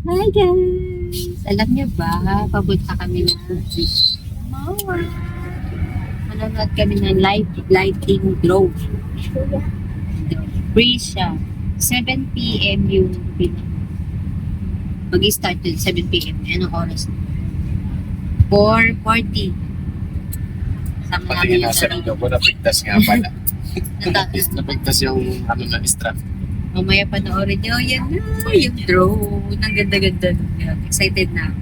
Hi guys! Alam niyo ba, papunta kami na Mawa. Manonood kami ng lighting drone. Free siya. 7 p.m. yung mag-start yun, 7 p.m. Anong oras? 4:40. Sama Pati namin nga nasa yung video ko, napigtas nga pala. dalawa. Napigtas yung ano na strap. Mamaya panoorin nyo, yan na, yung drone. Ang ganda-ganda. Excited na.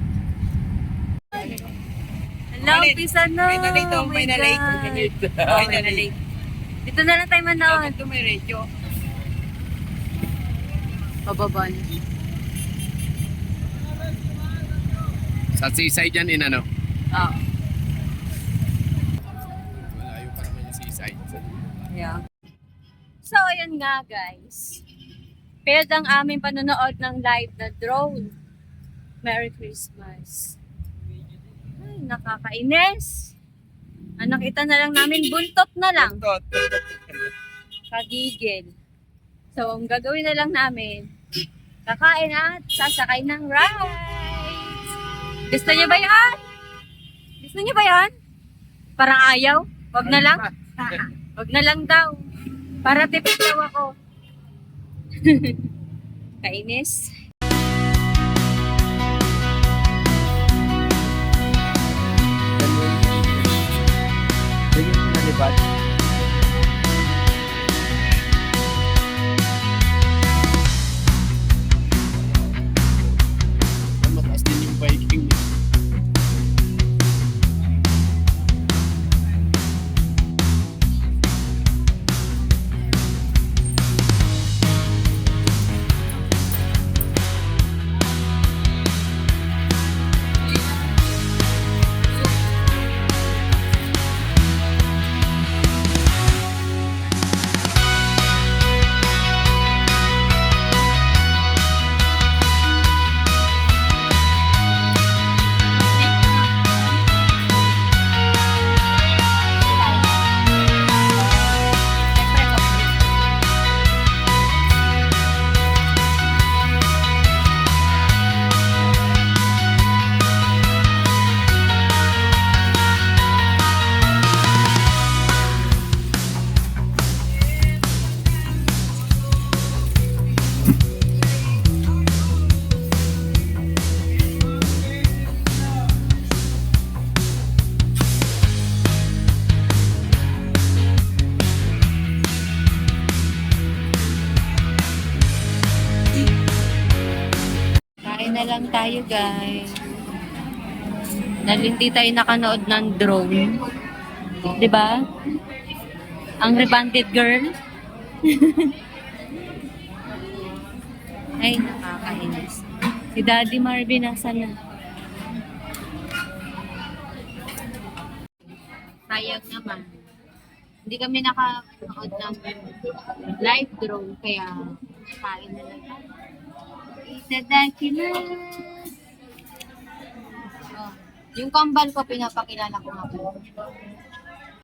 Hello, pisa na. May na-late ako, may na-late. Oh, may na-late. Dito na lang tayo manood. Ito may radio. Pababa na. Sa seaside yan, inano? Oo. Malayo pa naman yung seaside. Yeah. So, ayan nga guys. Failed ang aming panonood ng live na drone. Merry Christmas. Ay, nakakainis. Ang nakita na lang namin, buntot na lang. Kagigil. So, ang gagawin na lang namin, kakain at sasakay ng rides. Gusto niyo ba yan? Gusto niyo ba yan? Parang ayaw? Wag na lang? Wag na lang daw. Para tipid daw ako. Kainis. Nalipad. Mataas din yung biking niya. Kain na lang tayo, guys. Dahil hindi tayo nakanood ng drone. 'Di ba? Ang rebanded girl. Ay, nakakainis. Si Daddy Marvin nasa na? Sayang naman. Hindi kami nakanood ng live drone, kaya kain na lang tayo. Itadakimasu. Oh, yung kambal ko, pinapakilala ko nga po.